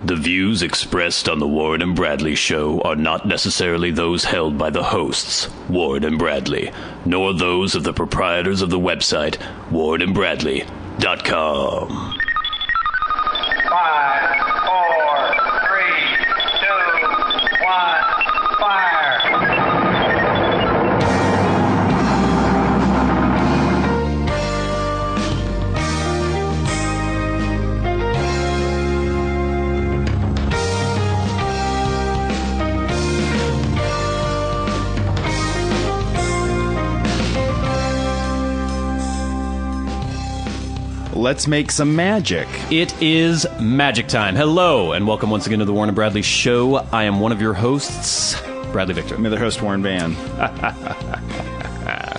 The views expressed on the Warren and Bradley Show are not necessarily those held by the hosts, Warren and Bradley, nor those of the proprietors of the website, warrenandbradley.com. 5, 4, 3, 2, 1, fire! Let's make some magic. It is magic time. Hello, and welcome once again to the Warren and Bradley Show. I am one of your hosts, Bradley Victor. I'm the other host, Warren Van.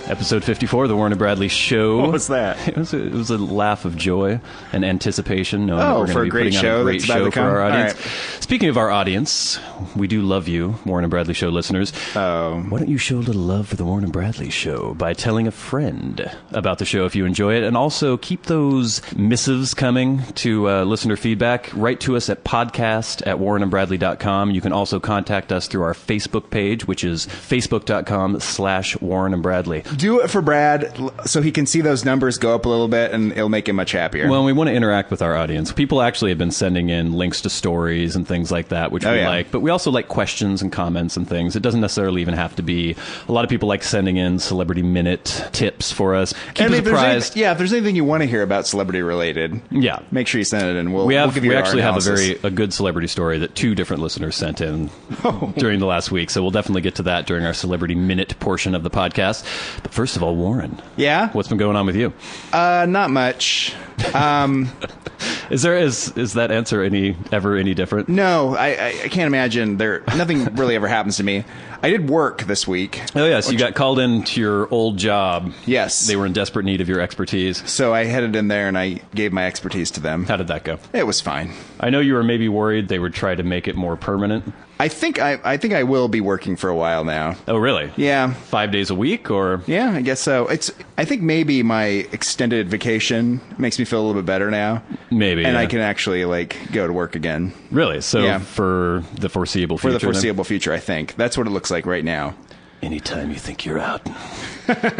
Episode 54 of the Warren and Bradley Show. What was that? It was a laugh of joy and anticipation, knowing that Oh, we're for going a to be great putting out show a great that's about show to for come? our audience. All right. Speaking of our audience, we do love you, Warren and Bradley Show listeners. Oh. Why don't you show a little love for the Warren and Bradley Show by telling a friend about the show if you enjoy it, and also keep those missives coming to listener feedback. Write to us at podcast@warrenandbradley.com. You can also contact us through our Facebook page, which is facebook.com/Warren and Bradley. Do it for Brad so he can see those numbers go up a little bit, and it'll make him much happier. Well, we want to interact with our audience. People actually have been sending in links to stories and things like that, which we yeah. like. But we also like questions and comments and things. It doesn't necessarily even have to be. A lot of people like sending in Celebrity Minute tips for us. Keep and us if there's apprised. if there's anything you want to hear about celebrity related, Yeah. make sure you send it in. We'll We give you our actually have analysis. a good celebrity story that 2 different listeners sent in during the last week. So we'll definitely get to that during our Celebrity Minute portion of the podcast. But first of all, Warren. Yeah? What's been going on with you? Not much. Is that answer ever any different? No, I can't imagine. Nothing really ever happens to me. I did work this week. Oh, yes. You got called into your old job. Yes. They were in desperate need of your expertise. So I headed in there and I gave my expertise to them. How did that go? It was fine. I know you were maybe worried they would try to make it more permanent. I think I will be working for a while now. Oh, really? Yeah. 5 days a week, or? Yeah, I guess so. I think maybe my extended vacation makes me feel a little bit better now. Maybe. And yeah. I can actually go to work again. Really? So Yeah. for the foreseeable future? For the foreseeable future, I think. That's what it looks like right now. Anytime you think you're out.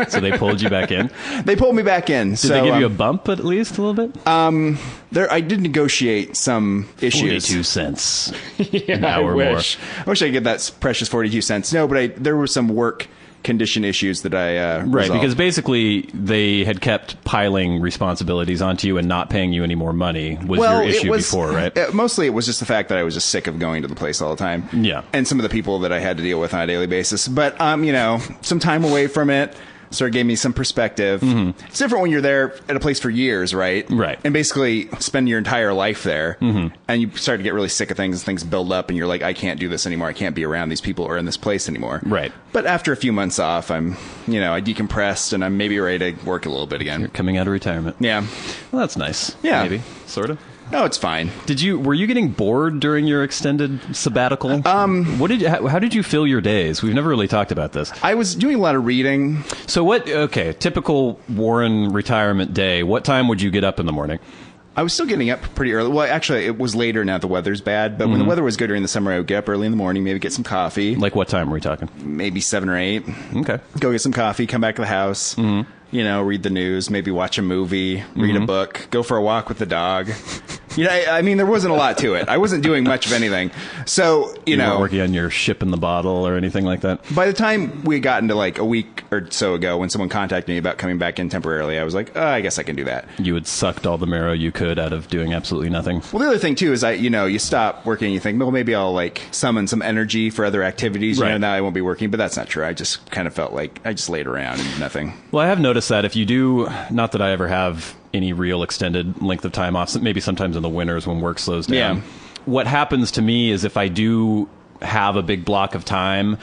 So they pulled you back in? They pulled me back in. Did they give you a bump at least a little bit? I did negotiate some issues. 42 cents Yeah, an hour I wish. more. I wish I could get that precious 42 cents. No, but there were some work condition issues that I Right, resolved. because basically they had kept piling responsibilities onto you and not paying you any more money was your issue before, right? Mostly it was just the fact that I was just sick of going to the place all the time. Yeah. And some of the people that I had to deal with on a daily basis. But, some time away from it sort of gave me some perspective. Mm-hmm. It's different when you're there at a place for years, right? Right. And basically spend your entire life there. Mm-hmm. And you start to get really sick of things, and things build up, and you're like, I can't do this anymore. I can't be around these people or in this place anymore. Right. But after a few months off, I decompressed, and I'm maybe ready to work a little bit again. You're coming out of retirement. Yeah. Well, that's nice. Yeah. Maybe. Sort of. No, it's fine. Were you getting bored during your extended sabbatical? How did you fill your days? We've never really talked about this. I was doing a lot of reading. So typical Warren retirement day, what time would you get up in the morning? I was still getting up pretty early. Well, actually, it was later now that the weather's bad. But when the weather was good during the summer, I would get up early in the morning, maybe get some coffee. Like what time are we talking? Maybe 7 or 8. Okay. Go get some coffee, come back to the house, read the news, maybe watch a movie, read a book, go for a walk with the dog. There wasn't a lot to it. I wasn't doing much of anything. So, You weren't working on your ship in the bottle or anything like that? by the time we got into a week or so ago, when someone contacted me about coming back in temporarily, I was like, I guess I can do that. You had sucked all the marrow you could out of doing absolutely nothing. Well, the other thing too is you stop working and you think, well, maybe I'll summon some energy for other activities. Right. Now I won't be working, but that's not true. I just kind of felt like I just laid around and did nothing. Well, I have noticed that if you do, not that I ever have any real extended length of time off, maybe sometimes in the winters when work slows down. Yeah. What happens to me is if I do have a big block of time,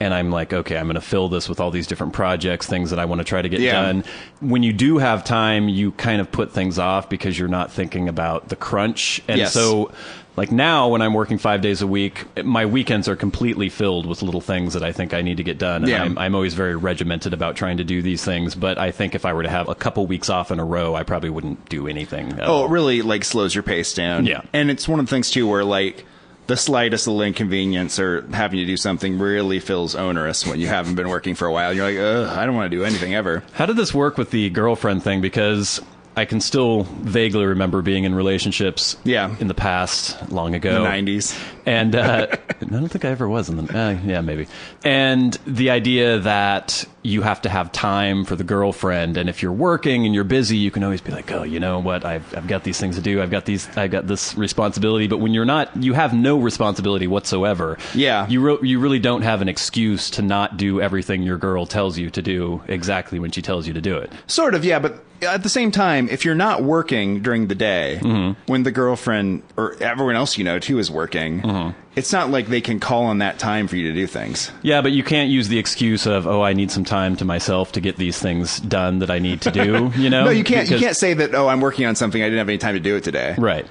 and I'm like, okay, I'm going to fill this with all these different projects, things that I want to try to get Yeah. done. When you do have time, you kind of put things off because you're not thinking about the crunch. And Yes. so like now when I'm working 5 days a week, my weekends are completely filled with little things that I think I need to get done. And Yeah. I'm always very regimented about trying to do these things. But I think if I were to have a couple weeks off in a row, I probably wouldn't do anything at all. Oh, it really like slows your pace down. Yeah. And it's one of the things too where like the slightest little inconvenience or having to do something really feels onerous when you haven't been working for a while. You're like, ugh, I don't want to do anything ever. How did this work with the girlfriend thing? Because I can still vaguely remember being in relationships Yeah. in the past, long ago. In the 90s. And I don't think I ever was in the... yeah, maybe. And the idea that you have to have time for the girlfriend, and if you're working and you're busy, you can always be like, oh, you know what? I've got these things to do. I've got this responsibility. But when you're not, you have no responsibility whatsoever. Yeah. You really don't have an excuse to not do everything your girl tells you to do exactly when she tells you to do it. Sort of, yeah, but at the same time, if you're not working during the day, when the girlfriend or everyone else you know too is working, it's not like they can call on that time for you to do things. Yeah, but you can't use the excuse of, oh, I need some time to myself to get these things done that I need to do, you know? No, you can't. You Because- can't say that. Oh, I'm working on something. I didn't have any time to do it today. Right.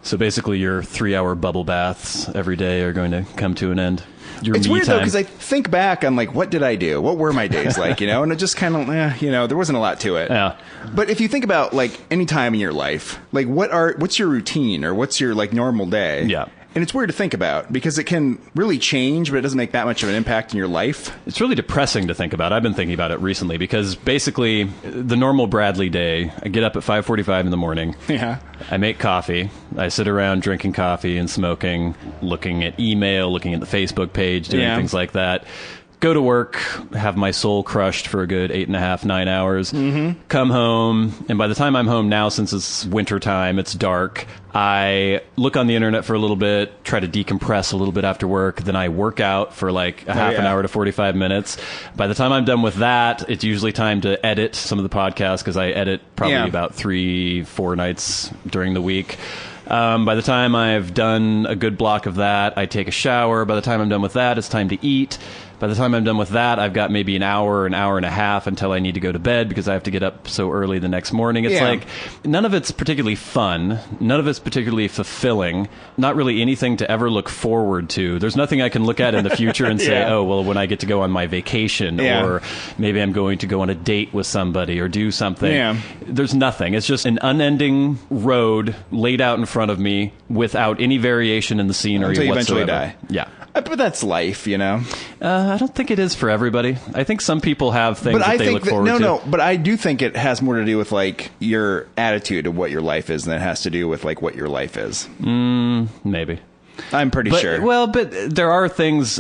So basically your 3-hour bubble baths every day are going to come to an end. Your It's me weird time. though because I think back on like what did I do? What were my days like? You know, and it just kind of there wasn't a lot to it. Yeah. But if you think about like any time in your life, like what's your routine or what's your like normal day? Yeah. And it's weird to think about because it can really change, but it doesn't make that much of an impact in your life. It's really depressing to think about. I've been thinking about it recently because basically the normal Bradley day, I get up at 5:45 in the morning. Yeah. I make coffee. I sit around drinking coffee and smoking, looking at email, looking at the Facebook page, doing Yeah. things like that. Go to work, have my soul crushed for a good 8.5, 9 hours, come home, and by the time I'm home now, since it's winter time, it's dark, I look on the internet for a little bit, try to decompress a little bit after work, then I work out for like a half an yeah. hour to 45 minutes. By the time I'm done with that, it's usually time to edit some of the podcasts because I edit probably Yeah. about 3-4 nights during the week. By the time I've done a good block of that, I take a shower. By the time I'm done with that, it's time to eat. By the time I'm done with that, I've got maybe an hour and a half until I need to go to bed because I have to get up so early the next morning. It's Yeah. like none of it's particularly fun. None of it's particularly fulfilling. Not really anything to ever look forward to. There's nothing I can look at in the future and say, Yeah. oh, well, when I get to go on my vacation Yeah. or maybe I'm going to go on a date with somebody or do something. Yeah. There's nothing. It's just an unending road laid out in front of me without any variation in the scenery Until you whatsoever. eventually die. Yeah. But that's life, you know. I don't think it is for everybody. I think some people have things But that I they think look that, forward to. no. But I do think it has more to do with like your attitude of what your life is than it has to do with like what your life is. Maybe. I'm pretty But, sure. Well, but there are things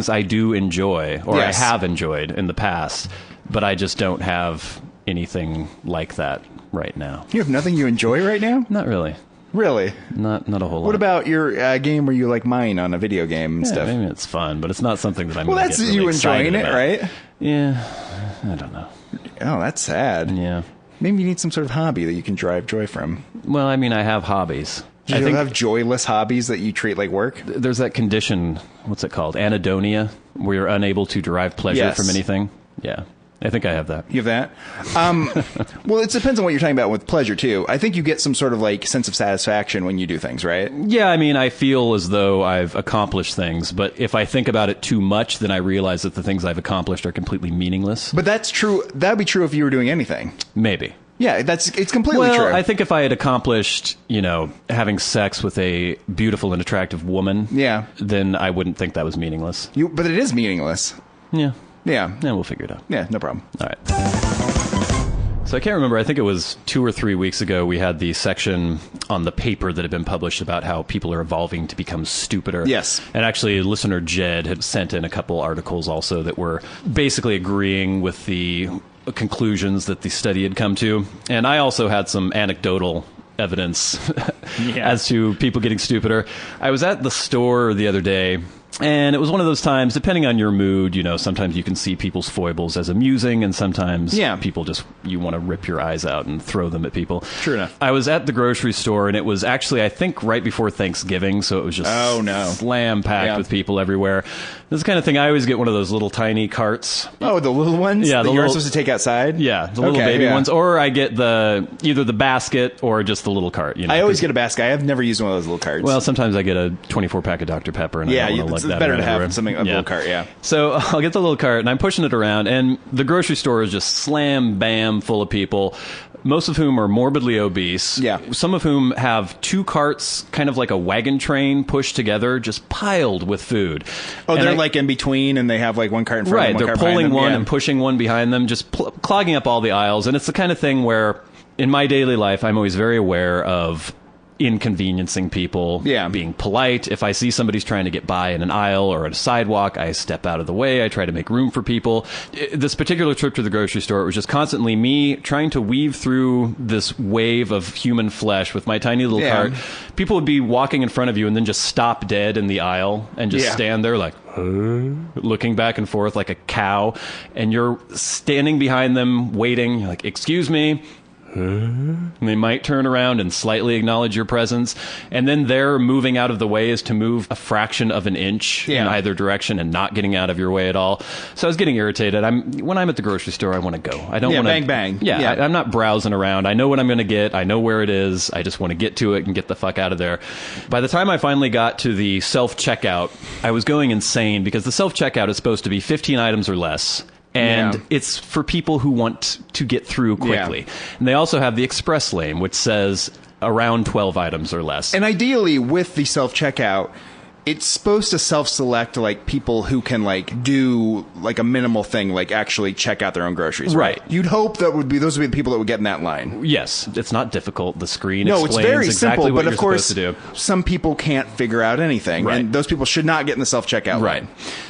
I do enjoy or Yes. I have enjoyed in the past, but I just don't have anything like that right now. You have nothing you enjoy right now? Not really. Really? Not a whole lot. What about your game where you like mine on a video game and Yeah, stuff? maybe it's fun, but it's not something that I'm Well, gonna that's get really you excited enjoying it, about. right? Yeah. I don't know. Oh, that's sad. Yeah. Maybe you need some sort of hobby that you can derive joy from. Well, I mean, I have hobbies. Do I you think have joyless hobbies that you treat like work? there's that condition, what's it called? Anhedonia, where you're unable to derive pleasure Yes. from anything. Yeah. I think I have that. You have that? Well, it depends on what you're talking about with pleasure, too. I think you get some sort of like sense of satisfaction when you do things, right? Yeah, I mean, I feel as though I've accomplished things, but if I think about it too much, then I realize that the things I've accomplished are completely meaningless. But that's true. That'd be true if you were doing anything. Maybe. Yeah, it's completely Well, true. I think if I had accomplished, having sex with a beautiful and attractive woman, Yeah. then I wouldn't think that was meaningless. But it is meaningless. Yeah. Yeah. Yeah, we'll figure it out. Yeah, no problem. All right. So I can't remember. I think it was 2 or 3 weeks ago we had the section on the paper that had been published about how people are evolving to become stupider. Yes. And actually, listener Jed had sent in a couple articles also that were basically agreeing with the conclusions that the study had come to. And I also had some anecdotal evidence as to people getting stupider. I was at the store the other day, And it was one of those times, depending on your mood, you know, sometimes you can see people's foibles as amusing, and sometimes people just, you want to rip your eyes out and throw them at people. True enough. I was at the grocery store, and it was actually, I think, right before Thanksgiving, so it was just slam-packed with people everywhere. This is the kind of thing, I always get one of those little tiny carts. Oh, the little ones? Yeah, that you're supposed to take outside? Yeah, the little baby ones. Or I get either the basket or just the little cart. You know, I always get a basket. I've never used one of those little carts. Well, sometimes I get a 24-pack of Dr. Pepper, and I don't want to lug that better around to have everywhere. something, a little cart, yeah. So I'll get the little cart, and I'm pushing it around, and the grocery store is just slam, bam, full of people, most of whom are morbidly obese. Yeah. Some of whom have two carts, kind of like a wagon train pushed together, just piled with food. Oh, and they're like in between, and they have like one cart in front of them, they're one cart behind pulling them. one Yeah. and pushing one behind them, just clogging up all the aisles. And it's the kind of thing where, in my daily life, I'm always very aware of inconveniencing people, being polite. If I see somebody's trying to get by in an aisle or at a sidewalk, I step out of the way. I try to make room for people. This particular trip to the grocery store, it was just constantly me trying to weave through this wave of human flesh with my tiny little cart. People would be walking in front of you and then just stop dead in the aisle and just stand there like, looking back and forth like a cow. And you're standing behind them waiting. You're like, excuse me. And they might turn around and slightly acknowledge your presence, and then their moving out of the way is to move a fraction of an inch in either direction and not getting out of your way at all. So I was getting irritated. When I'm at the grocery store, I want to go. I don't want to bang bang. I'm not browsing around. I know what I'm going to get. I know where it is. I just want to get to it and get the fuck out of there. By the time I finally got to the self-checkout, I was going insane because the self-checkout is supposed to be 15 items or less. And it's for people who want to get through quickly. And they also have the express lane, which says around 12 items or less. And ideally, with the self-checkout, it's supposed to self-select like people who can like do like a minimal thing, like actually check out their own groceries. Right. You'd hope those would be the people that would get in that line. Yes, it's not difficult. The screen it's explains very exactly simple, what but you're of course, supposed to do. Some people can't figure out anything, and those people should not get in the self-checkout line.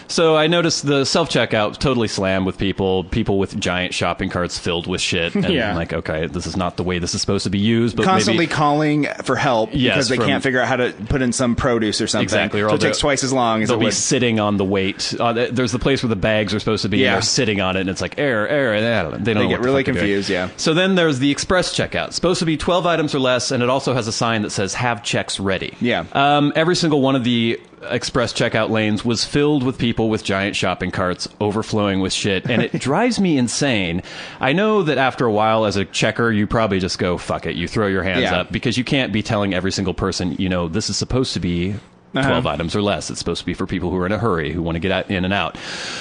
So I noticed the self-checkout totally slammed with people with giant shopping carts filled with shit. And I'm like, okay, this is not the way this is supposed to be used. But constantly calling for help because they can't figure out how to put in some produce or something. Exactly. So it takes twice as long as it would. They'll be sitting on the weight. There's the place where the bags are supposed to be. And they're sitting on it, and it's like, error. They get really confused, So then there's the express checkout. It's supposed to be 12 items or less, and it also has a sign that says, have checks ready. Every single one of the express checkout lanes was filled with people with giant shopping carts overflowing with shit, and it drives me insane. I know that after a while as a checker you probably just go fuck it, you throw your hands up, because you can't be telling every single person, you know, this is supposed to be 12 items or less. It's supposed to be for people who are in a hurry, who want to get in and out.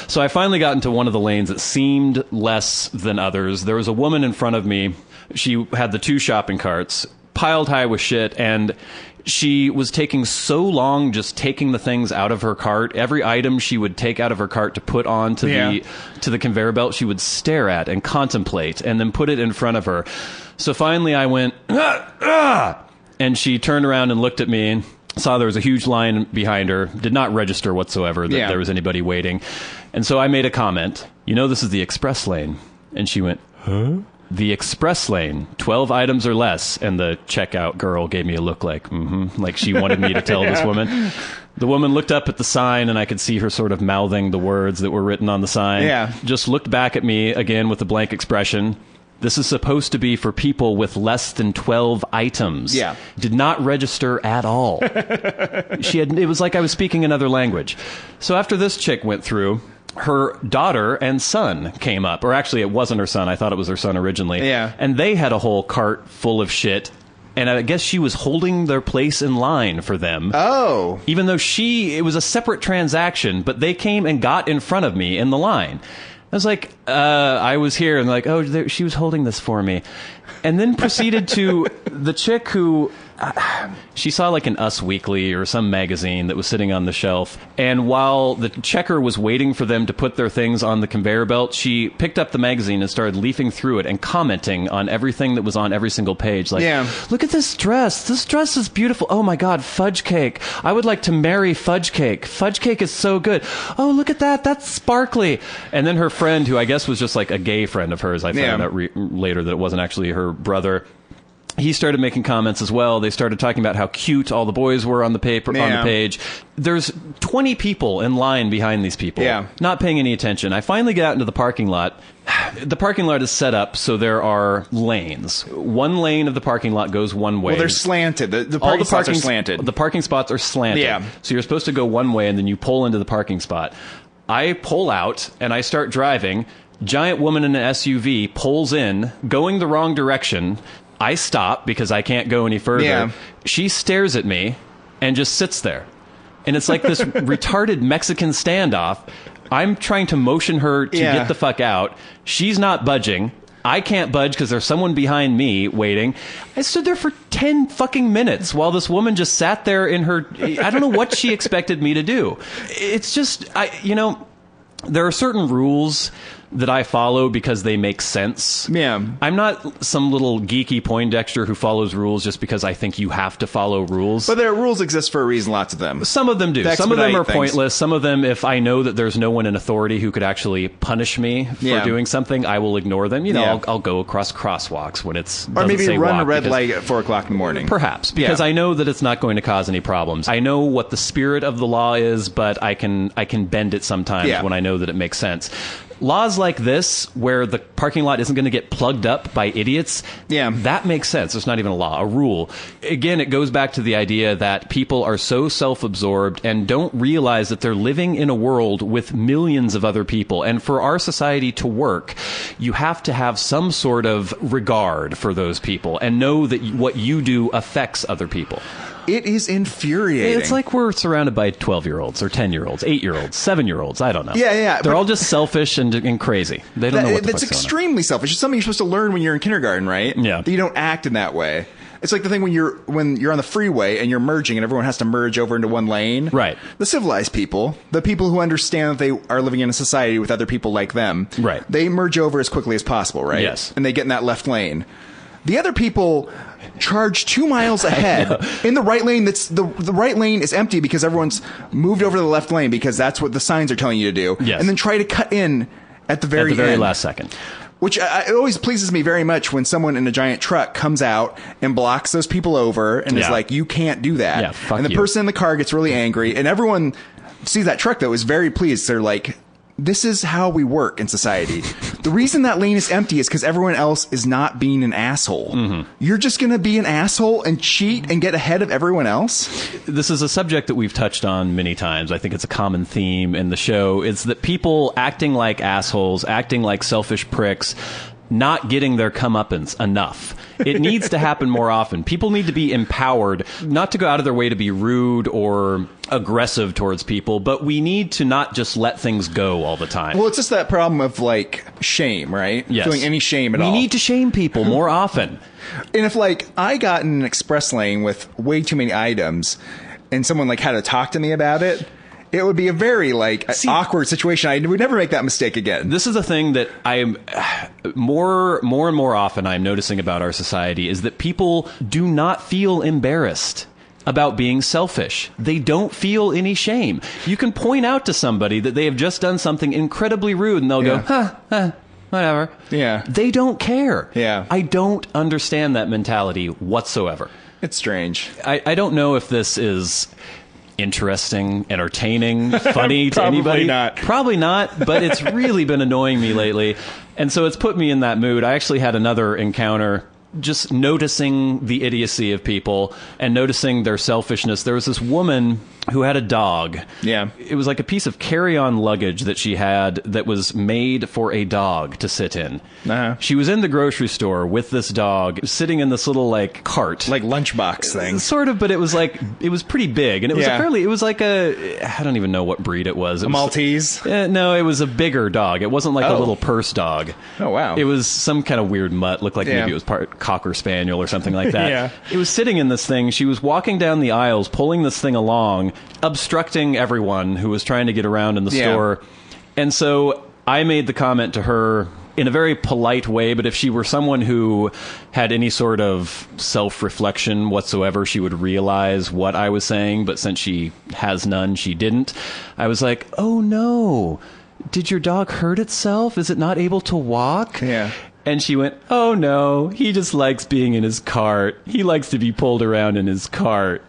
So I finally got into one of the lanes that seemed less than others. There was a woman in front of me. She had the two shopping carts piled high with shit, and she was taking so long just taking the things out of her cart. Every item she would take out of her cart to put on to the conveyor belt, she would stare at and contemplate and then put it in front of her. So finally I went, and she turned around and looked at me and saw there was a huge line behind her, did not register whatsoever that there was anybody waiting. And so I made a comment, you know, this is the express lane. And she went, huh? The express lane, 12 items or less. And the checkout girl gave me a look like, like she wanted me to tell this woman. The woman looked up at the sign, and I could see her sort of mouthing the words that were written on the sign. Just looked back at me again with a blank expression. This is supposed to be for people with less than 12 items. Did not register at all. It was like I was speaking another language. So after this chick went through, her daughter and son came up. Or actually, it wasn't her son. I thought it was her son originally. And they had a whole cart full of shit. And I guess she was holding their place in line for them. Oh. Even though it was a separate transaction, but they came and got in front of me in the line. I was like, I was here, and like, oh, she was holding this for me. And then proceeded to the chick who, she saw like an Us Weekly or some magazine that was sitting on the shelf. And while the checker was waiting for them to put their things on the conveyor belt, she picked up the magazine and started leafing through it and commenting on everything that was on every single page. Like, look at this dress. This dress is beautiful. Oh my God, fudge cake. I would like to marry fudge cake. Fudge cake is so good. Oh, look at that. That's sparkly. And then her friend, who I guess was just like a gay friend of hers, I found out later that it wasn't actually her brother. he started making comments as well. They started talking about how cute all the boys were on the paper on the page. There's 20 people in line behind these people, not paying any attention. I finally get out into the parking lot. The parking lot is set up so there are lanes. One lane of the parking lot goes one way. Well, they're slanted. The parking spots are slanted. The parking spots are slanted. Yeah. So you're supposed to go one way, and then you pull into the parking spot. I pull out, and I start driving. Giant woman in an SUV pulls in, going the wrong direction. I stop because I can't go any further. Yeah. She stares at me and just sits there. And it's like this retarded Mexican standoff. I'm trying to motion her to get the fuck out. She's not budging. I can't budge because there's someone behind me waiting. I stood there for 10 fucking minutes while this woman just sat there in her... I don't know what she expected me to do. It's just... there are certain rules that I follow because they make sense. Yeah. I'm not some little geeky Poindexter who follows rules just because I think you have to follow rules. But their rules exist for a reason, lots of them. Some of them do. Some of them are pointless. Some of them, if I know that there's no one in authority who could actually punish me for doing something, I will ignore them. I'll go across crosswalks when it's... Or maybe run a red light at 4 o'clock in the morning. Perhaps, because I know that it's not going to cause any problems. I know what the spirit of the law is, but I can bend it sometimes when I know that it makes sense. Laws like this, where the parking lot isn't going to get plugged up by idiots, that makes sense. It's not even a law, a rule. Again, it goes back to the idea that people are so self-absorbed and don't realize that they're living in a world with millions of other people. And for our society to work, you have to have some sort of regard for those people and know that what you do affects other people. It is infuriating. It's like we're surrounded by 12-year-olds or 10-year-olds, 8-year-olds, 7-year-olds. I don't know. Yeah. They're all just selfish and crazy. They don't know what the fuck's going on. That's extremely selfish. It's something you're supposed to learn when you're in kindergarten, right? Yeah. That you don't act in that way. It's like the thing when you're on the freeway and you're merging and everyone has to merge over into one lane. Right. The civilized people, the people who understand that they are living in a society with other people like them. Right. They merge over as quickly as possible, right? Yes. And they get in that left lane. The other people charge 2 miles ahead in the right lane. The right lane is empty because everyone's moved over to the left lane because that's what the signs are telling you to do. Yes. And then try to cut in at the very end. Last second. Which it always pleases me very much when someone in a giant truck comes out and blocks those people over and is like, you can't do that. Yeah, fuck and the you. person in the car gets really angry. And everyone sees that truck, though, is very pleased. They're like, this is how we work in society. The reason that lane is empty is because everyone else is not being an asshole. Mm-hmm. You're just going to be an asshole and cheat and get ahead of everyone else? This is a subject that we've touched on many times. I think it's a common theme in the show. It's that people acting like assholes, acting like selfish pricks, not getting their comeuppance enough. It needs to happen more often. People need to be empowered, not to go out of their way to be rude or aggressive towards people, but we need to not just let things go all the time. Well, it's just that problem of, like, shame, right? Yes. Feeling any shame at all. We need to shame people more often. And if, like, I got in an express lane with way too many items and someone, like, had to talk to me about it, it would be a very, like, awkward situation. I would never make that mistake again. This is a thing that I'm more and more often I'm noticing about our society is that people do not feel embarrassed about being selfish. They don't feel any shame. You can point out to somebody that they have just done something incredibly rude and they'll go, whatever. Yeah. They don't care. Yeah. I don't understand that mentality whatsoever. It's strange. I don't know if this is interesting, entertaining, funny to anybody. Probably not, but it's really been annoying me lately. And so it's put me in that mood. I actually had another encounter just noticing the idiocy of people and noticing their selfishness. There was this woman who had a dog. Yeah. It was like a piece of carry-on luggage that she had that was made for a dog to sit in. Uh-huh. She was in the grocery store with this dog sitting in this little like cart. Like lunchbox thing. Sort of, but it was like, it was pretty big. And it was it was like I don't even know what breed it was. It was Maltese? No, it was a bigger dog. It wasn't like a little purse dog. Oh, wow. It was some kind of weird mutt. Looked like maybe it was part Cocker Spaniel or something like that. Yeah. It was sitting in this thing. She was walking down the aisles, pulling this thing along, obstructing everyone who was trying to get around in the store. And so I made the comment to her in a very polite way, but if she were someone who had any sort of self-reflection whatsoever, she would realize what I was saying. But since she has none, she didn't. I was like, oh no, did your dog hurt itself? Is it not able to walk? Yeah. And she went, "Oh no, he just likes being in his cart. He likes to be pulled around in his cart."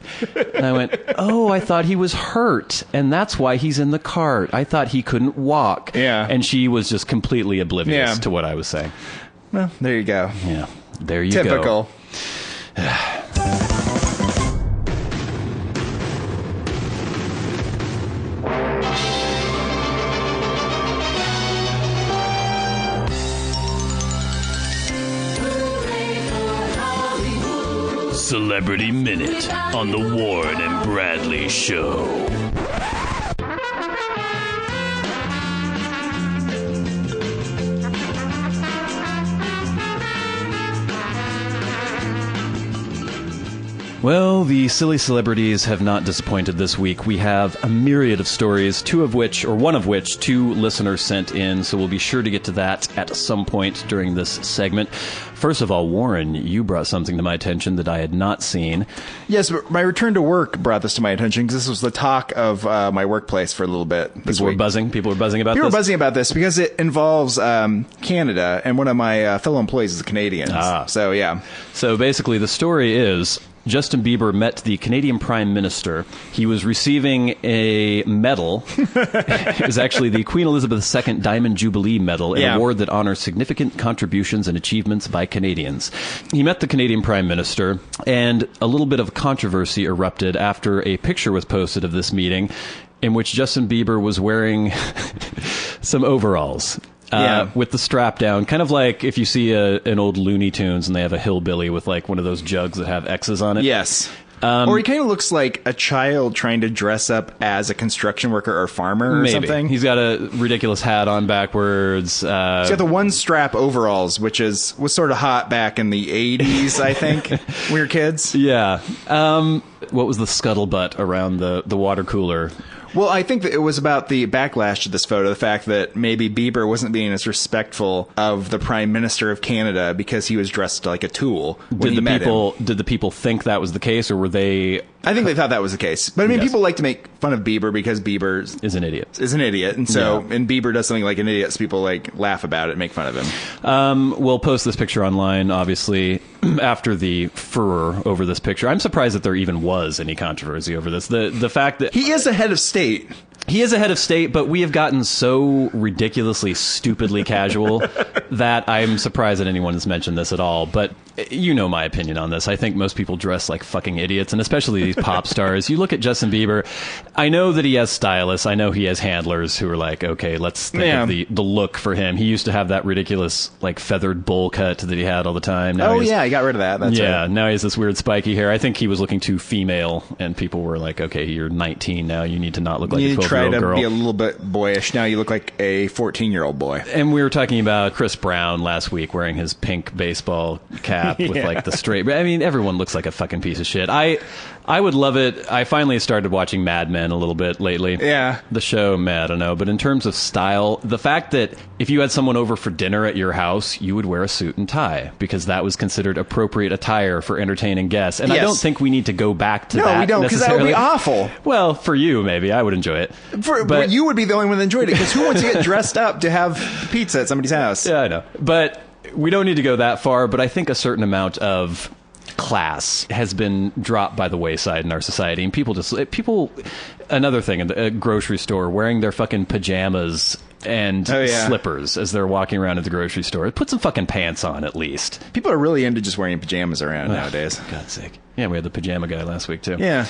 And I went, "Oh, I thought he was hurt, and that's why he's in the cart. I thought he couldn't walk." Yeah. And she was just completely oblivious Yeah. to what I was saying. Well, there you go. Yeah, there you go. Typical. Celebrity Minute on the Warren and Bradley Show. Well, the silly celebrities have not disappointed this week. We have a myriad of stories, one of which two listeners sent in, so we'll be sure to get to that at some point during this segment. First of all, Warren, you brought something to my attention that I had not seen. Yes, but my return to work brought this to my attention because this was the talk of my workplace for a little bit this People were week. buzzing about this? People were buzzing about this because it involves Canada, and one of my fellow employees is a Canadian. So, yeah. So basically, the story is Justin Bieber met the Canadian Prime Minister. He was receiving a medal. It was actually the Queen Elizabeth II Diamond Jubilee Medal, an award that honors significant contributions and achievements by Canadians. He met the Canadian Prime Minister, and a little bit of controversy erupted after a picture was posted of this meeting in which Justin Bieber was wearing some overalls. With the strap down, kind of like if you see an old Looney Tunes and they have a hillbilly with like one of those jugs that have X's on it. Yes. Or he kind of looks like a child trying to dress up as a construction worker or farmer or something. He's got a ridiculous hat on backwards. He's got the one strap overalls, which was sort of hot back in the 80s, I think, when we were kids. Yeah. What was the scuttlebutt around the water cooler? Well, I think that it was about the backlash to this photo, the fact that maybe Bieber wasn't being as respectful of the Prime Minister of Canada because he was dressed like a tool when he met him. Did the people think that was the case, or were they... I think they thought that was the case. But I mean, people like to make fun of Bieber because Bieber is an idiot. And so, and Bieber does something like an idiot, so people like laugh about it and make fun of him. We'll post this picture online, obviously, after the furor over this picture. I'm surprised that there even was any controversy over this. The fact that he is the head of state. He is a head of state, but we have gotten so ridiculously, stupidly casual that I'm surprised that anyone has mentioned this at all. But you know my opinion on this. I think most people dress like fucking idiots, and especially these pop stars. You look at Justin Bieber. I know that he has stylists. I know he has handlers who are like, okay, let's think of the look for him. He used to have that ridiculous like feathered bowl cut that he had all the time. Now he got rid of that. That's right. Now he has this weird spiky hair. I think he was looking too female, and people were like, okay, you're 19 now. You need to not look like a 12-year-old girl. Be a little bit boyish. Now you look like a 14-year-old boy. And we were talking about Chris Brown last week wearing his pink baseball cap with like the straight... I mean, everyone looks like a fucking piece of shit. I would love it. I finally started watching Mad Men a little bit lately. Yeah. The show, I don't know. But in terms of style, the fact that if you had someone over for dinner at your house, you would wear a suit and tie because that was considered appropriate attire for entertaining guests. And I don't think we need to go back to that. No, we don't, because that would be awful. Well, for you, maybe. I would enjoy it. But you would be the only one that enjoyed it, because who wants to get dressed up to have pizza at somebody's house? Yeah, I know. But we don't need to go that far, but I think a certain amount of class has been dropped by the wayside in our society, and people another thing, in a grocery store, wearing their fucking pajamas and slippers as they're walking around at the grocery store. Put some fucking pants on, at least. People are really into just wearing pajamas around nowadays. For God's sake. Yeah, we had the pajama guy last week, too. Yeah.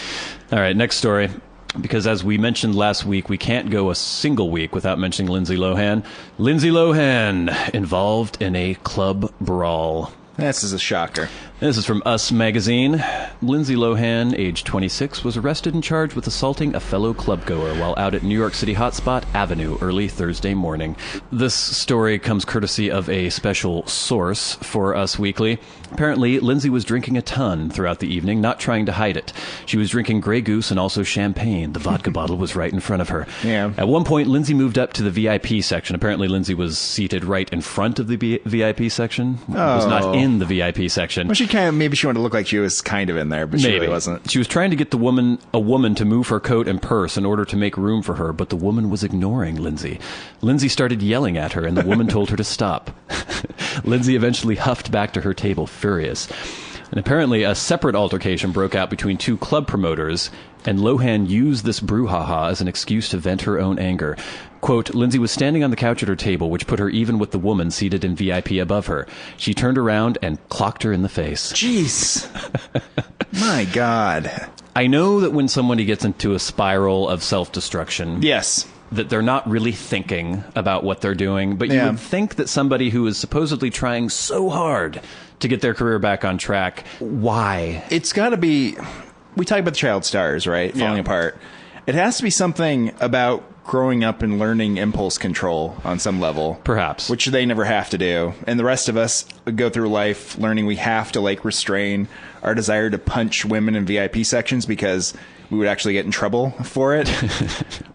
All right, next story. Because as we mentioned last week, we can't go a single week without mentioning Lindsay Lohan. Lindsay Lohan involved in a club brawl. This is a shocker. This is from Us Magazine. Lindsay Lohan, age 26, was arrested and charged with assaulting a fellow clubgoer while out at New York City hotspot Avenue early Thursday morning. This story comes courtesy of a special source for Us Weekly. Apparently, Lindsay was drinking a ton throughout the evening, not trying to hide it. She was drinking Grey Goose and also champagne. The vodka bottle was right in front of her. Yeah. At one point, Lindsay moved up to the VIP section. Apparently, Lindsay was seated right in front of the VIP section. Was not in the VIP section. Was she maybe she wanted to look like she was kind of in there, but she really wasn't. She was trying to get a woman to move her coat and purse in order to make room for her, but the woman was ignoring Lindsay. Lindsay started yelling at her, and the woman told her to stop. Lindsay eventually huffed back to her table, furious. And apparently a separate altercation broke out between two club promoters, and Lohan used this brouhaha as an excuse to vent her own anger. Quote, Lindsay was standing on the couch at her table, which put her even with the woman seated in VIP above her. She turned around and clocked her in the face. Jeez. My God. I know that when somebody gets into a spiral of self-destruction... Yes. That they're not really thinking about what they're doing, but you would think that somebody who is supposedly trying so hard to get their career back on track, why? It's got to be... We talk about the child stars, right? Falling apart. It has to be something about growing up and learning impulse control on some level. Perhaps. Which they never have to do. And the rest of us go through life learning we have to, like, restrain our desire to punch women in VIP sections because we would actually get in trouble for it.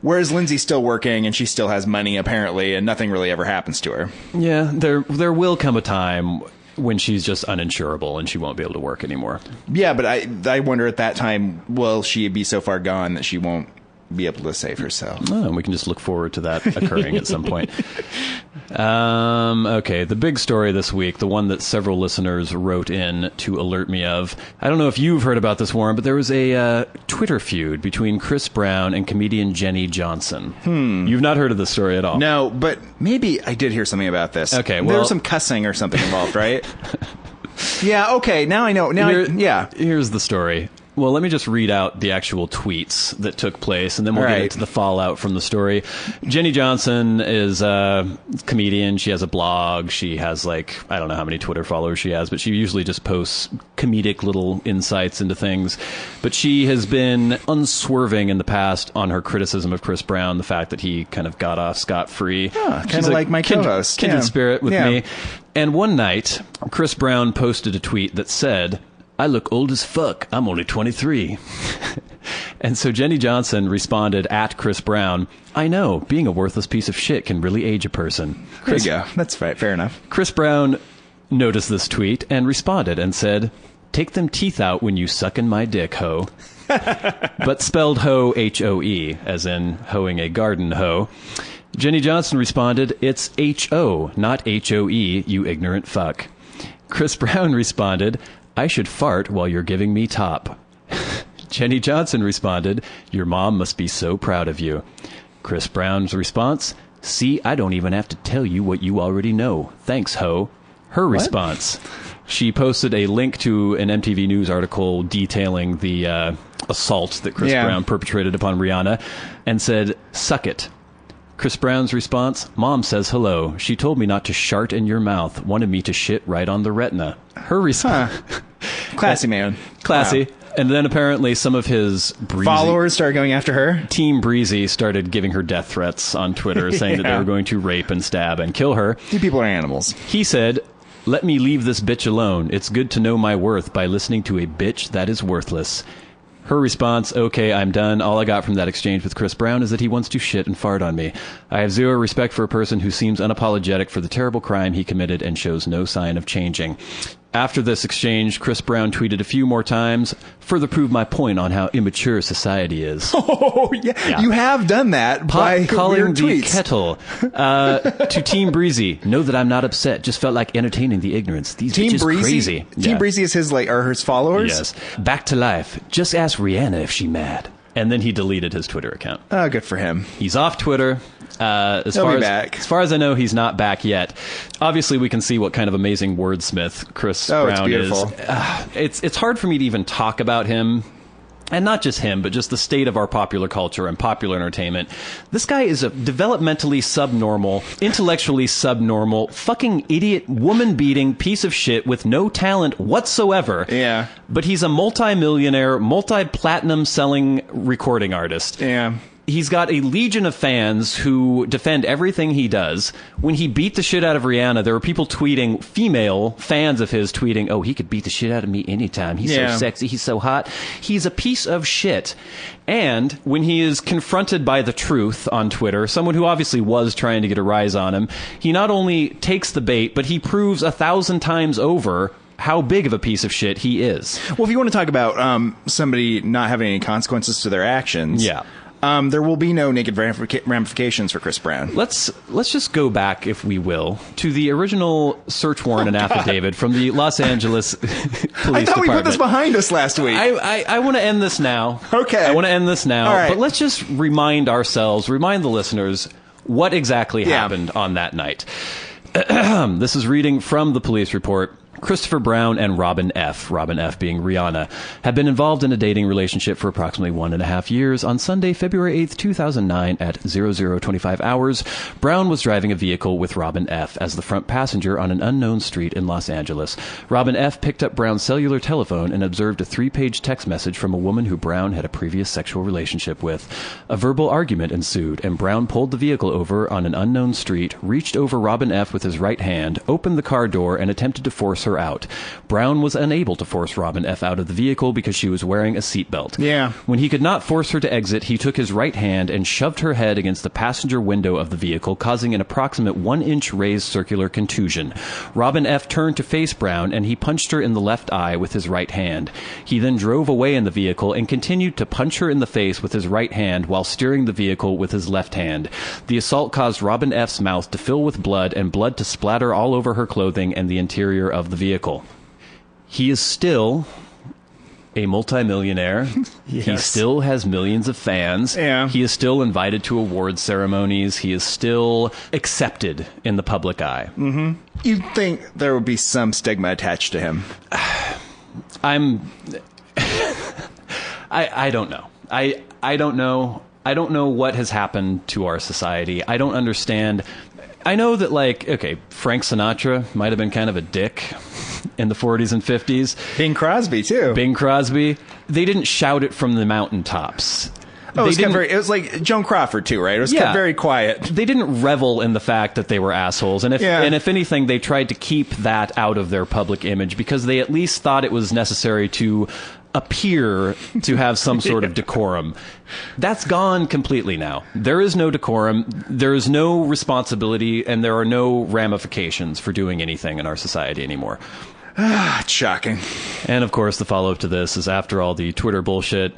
Whereas Lindsay's still working and she still has money, apparently, and nothing really ever happens to her. Yeah, there will come a time when she's just uninsurable and she won't be able to work anymore. Yeah, but I wonder at that time, will she be so far gone that she won't be able to save herself? Oh, we can just look forward to that occurring at some point. Okay, the big story this week, the one that several listeners wrote in to alert me of. I don't know if you've heard about this, Warren, but there was a Twitter feud between Chris Brown and comedian Jenny Johnson. You've not heard of this story at all? No, but maybe I did hear something about this. Okay, well... There was some cussing or something involved, right? Yeah, okay, now I know. Here's the story. Well, let me just read out the actual tweets that took place, and then we'll get into the fallout from the story. Jenny Johnson is a comedian. She has a blog. She has, like, I don't know how many Twitter followers she has, but she usually just posts comedic little insights into things. But she has been unswerving in the past on her criticism of Chris Brown, the fact that he kind of got off scot-free. Kind of like my co-host. Kindred spirit with me. And one night, Chris Brown posted a tweet that said... I look old as fuck. I'm only 23. And so Jenny Johnson responded at Chris Brown, I know, being a worthless piece of shit can really age a person. There you go. That's fair enough. Chris Brown noticed this tweet and responded and said, take them teeth out when you sucking my dick, ho. But spelled ho, H-O-E, as in hoeing a garden hoe. Jenny Johnson responded, it's H-O, not H-O-E, you ignorant fuck. Chris Brown responded, I should fart while you're giving me top. Jenny Johnson responded, your mom must be so proud of you. Chris Brown's response, see, I don't even have to tell you what you already know. Thanks, ho. Her response, she posted a link to an MTV News article detailing the assault that Chris Brown perpetrated upon Rihanna and said, suck it. Chris Brown's response, Mom says hello. She told me not to shart in your mouth, wanted me to shit right on the retina. Her response... Classy man. Classy. Wow. And then apparently some of his followers started going after her. Team Breezy started giving her death threats on Twitter, saying that they were going to rape and stab and kill her. You people are animals. He said, let me leave this bitch alone. It's good to know my worth by listening to a bitch that is worthless. Her response, okay, I'm done. All I got from that exchange with Chris Brown is that he wants to shit and fart on me. I have zero respect for a person who seems unapologetic for the terrible crime he committed and shows no sign of changing. After this exchange, Chris Brown tweeted a few more times, further prove my point on how immature society is. Oh, yeah. You have done that by calling the tweets. Kettle. To Team Breezy, know that I'm not upset. Just felt like entertaining the ignorance. These Team bitches Breezy? crazy. Team Breezy is his followers? Yes. Back to life. Just ask Rihanna if she mad. And then he deleted his Twitter account. Oh, good for him. He's off Twitter. As far as I know, he's not back yet. Obviously, we can see what kind of amazing wordsmith Chris Brown is. It's hard for me to even talk about him. And not just him, but just the state of our popular culture and popular entertainment. This guy is a developmentally subnormal, intellectually subnormal, fucking idiot, woman-beating piece of shit with no talent whatsoever. Yeah. But he's a multi-millionaire, multi-platinum selling recording artist. Yeah. He's got a legion of fans who defend everything he does. When he beat the shit out of Rihanna, there were people tweeting, female fans of his tweeting, oh, he could beat the shit out of me anytime. He's so sexy. He's so hot. He's a piece of shit. And when he is confronted by the truth on Twitter, someone who obviously was trying to get a rise on him, he not only takes the bait, but he proves 1,000 times over how big of a piece of shit he is. Well, if you want to talk about somebody not having any consequences to their actions, there will be no naked ramifications for Chris Brown. Let's just go back, if we will, to the original search warrant and affidavit from the Los Angeles Police Department. I thought we put this behind us last week. I want to end this now. Okay. I want to end this now. All right. But let's just remind the listeners, what exactly happened on that night. This is reading from the police report. Christopher Brown and Robin F., being Rihanna, have been involved in a dating relationship for approximately 1.5 years. On Sunday, February 8th, 2009, at 00:25 hours, Brown was driving a vehicle with Robin F. as the front passenger on an unknown street in Los Angeles. Robin F. picked up Brown's cellular telephone and observed a 3-page text message from a woman who Brown had a previous sexual relationship with. A verbal argument ensued, and Brown pulled the vehicle over on an unknown street, reached over Robin F. with his right hand, opened the car door, and attempted to force her out. Brown was unable to force Robin F. out of the vehicle because she was wearing a seatbelt. Yeah. When he could not force her to exit, he took his right hand and shoved her head against the passenger window of the vehicle, causing an approximate 1-inch raised circular contusion. Robin F. turned to face Brown, and he punched her in the left eye with his right hand. He then drove away in the vehicle and continued to punch her in the face with his right hand while steering the vehicle with his left hand. The assault caused Robin F.'s mouth to fill with blood and blood to splatter all over her clothing and the interior of the vehicle. He is still a multimillionaire. Yes. He still has millions of fans. Yeah. He is still invited to award ceremonies. He is still accepted in the public eye. Mm-hmm. You'd think there would be some stigma attached to him. I don't know. I don't know. I don't know what has happened to our society. I don't understand. I know that, like, okay, Frank Sinatra might have been kind of a dick in the 40s and 50s. Bing Crosby, too. Bing Crosby. They didn't shout it from the mountaintops. Oh, it was like Joan Crawford, too, right? It was kept very quiet. They didn't revel in the fact that they were assholes. And if anything, they tried to keep that out of their public image because they at least thought it was necessary to appear to have some sort of decorum. That's gone completely now. There is no decorum, there is no responsibility, and there are no ramifications for doing anything in our society anymore. It's shocking. And of course, the follow-up to this is, after all the Twitter bullshit,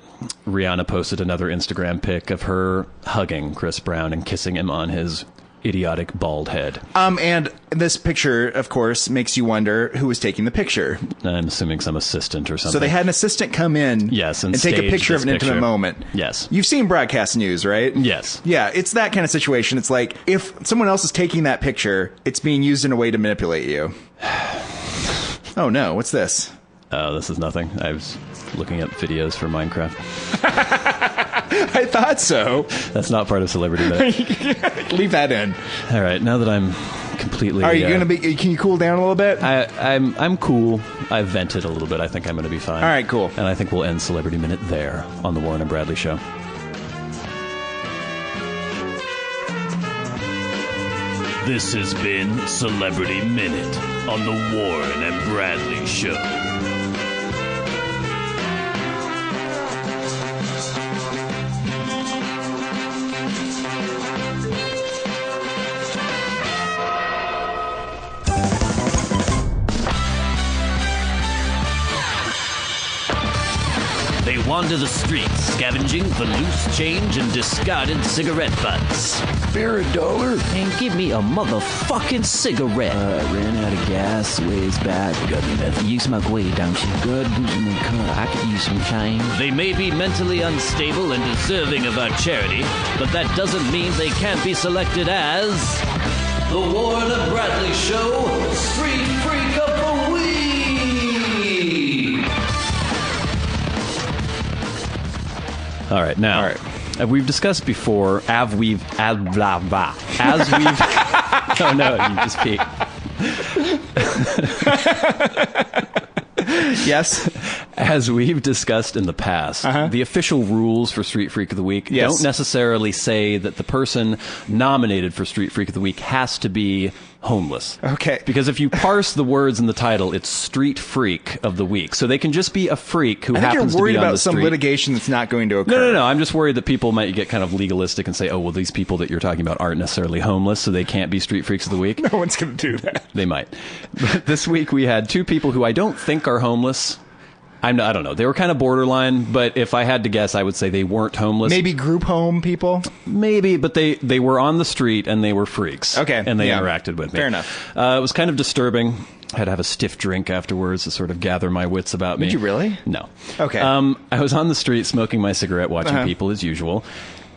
Rihanna posted another Instagram pic of her hugging Chris Brown and kissing him on his idiotic bald head. And this picture, of course, makes you wonder who was taking the picture. I'm assuming some assistant or something. So they had an assistant come in and take a picture of an intimate moment. Yes. You've seen broadcast news, right? Yes. Yeah, it's that kind of situation. It's like, if someone else is taking that picture, it's being used in a way to manipulate you. Oh no, what's this? Oh, this is nothing. I was looking at videos for Minecraft. I thought so. That's not part of Celebrity Minute. Leave that in. All right, now that I'm completely... Are you going to be... Can you cool down a little bit? I'm cool. I've vented a little bit. I think I'm going to be fine. All right, cool. And I think we'll end Celebrity Minute there on the Warren and Bradley Show. This has been Celebrity Minute on the Warren and Bradley Show. They wander the streets, scavenging for loose change and discarded cigarette butts. Spare $1 and give me a motherfucking cigarette. I ran out of gas ways back. Got me nothing. You smoke weed, don't you? Good in the car. I could use some change. They may be mentally unstable and deserving of our charity, but that doesn't mean they can't be selected as the Warren and Bradley Show Street Freak of the Week. All right, now, we've discussed before, as we've... Oh, no, you just peeked. Yes. As we've discussed in the past, the official rules for Street Freak of the Week don't necessarily say that the person nominated for Street Freak of the Week has to be homeless. Okay. Because if you parse the words in the title, it's Street Freak of the Week. So they can just be a freak who I think happens you're worried to be on about the some street. litigation that's not going to occur. No. I'm just worried that people might get kind of legalistic and say, oh, well, these people that you're talking about aren't necessarily homeless, so they can't be Street Freaks of the Week. No one's going to do that. They might. But this week we had two people who I don't think are homeless. I don't know. They were kind of borderline, but if I had to guess, I would say they weren't homeless. Maybe group home people? Maybe, but they were on the street and they were freaks. Okay. And they yeah. interacted with me. Fair enough. It was kind of disturbing. I had to have a stiff drink afterwards to sort of gather my wits about me. Did you really? No. Okay. I was on the street smoking my cigarette, watching people as usual.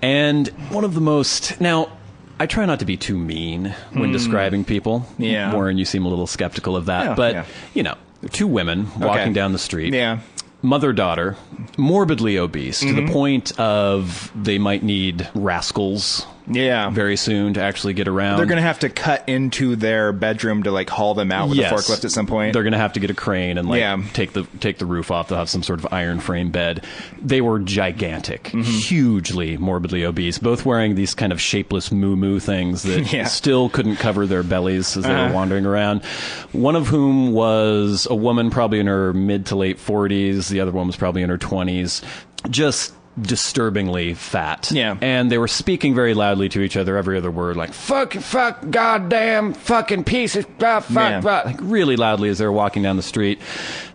And one of the most... Now, I try not to be too mean when describing people. Yeah. Warren, you seem a little skeptical of that. Yeah, but, yeah. you know, two women walking down the street. Yeah. Mother-daughter, morbidly obese, to the point of they might need rascals Yeah. very soon to actually get around. They're going to have to cut into their bedroom to like haul them out with Yes. a forklift at some point. They're going to have to get a crane and like Yeah. take the roof off. They'll have some sort of iron frame bed. They were gigantic, hugely morbidly obese, both wearing these kind of shapeless moo-moo things that Yeah. still couldn't cover their bellies as they were wandering around. One of whom was a woman probably in her mid to late 40s. The other one was probably in her 20s. Just disturbingly fat. Yeah. And they were speaking very loudly to each other, every other word, like, fuck, goddamn, fucking piece of, fuck, Yeah. like really loudly as they were walking down the street.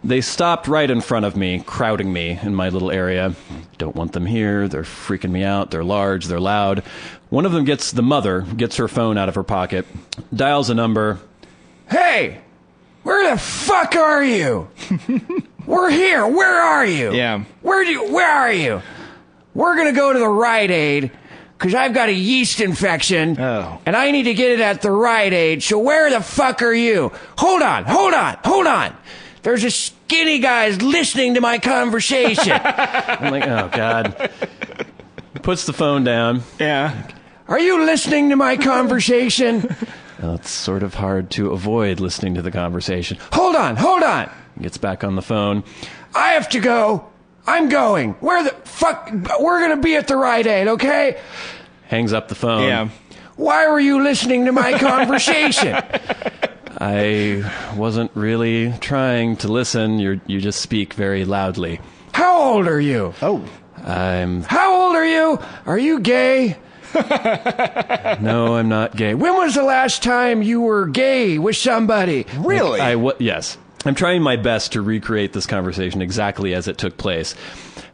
They stopped right in front of me, crowding me in my little area. Don't want them here. They're freaking me out. They're large. They're loud. One of them the mother gets her phone out of her pocket, dials a number. Hey, where the fuck are you? We're here. Where are you? Yeah. Where are you? We're going to go to the Rite Aid because I've got a yeast infection. Oh. And I need to get it at the Rite Aid. So where the fuck are you? Hold on. There's a skinny guy's listening to my conversation. I'm like, oh, God. Puts the phone down. Yeah. Are you listening to my conversation? Well, it's sort of hard to avoid listening to the conversation. Hold on. Gets back on the phone. I have to go. I'm going. Where the fuck? We're going to be at the Rite Aid, okay? Hangs up the phone. Yeah. Why were you listening to my conversation? I wasn't really trying to listen. You just speak very loudly. How old are you? Oh. How old are you? Are you gay? No, I'm not gay. When was the last time you were gay with somebody? Really? Yes. I'm trying my best to recreate this conversation exactly as it took place.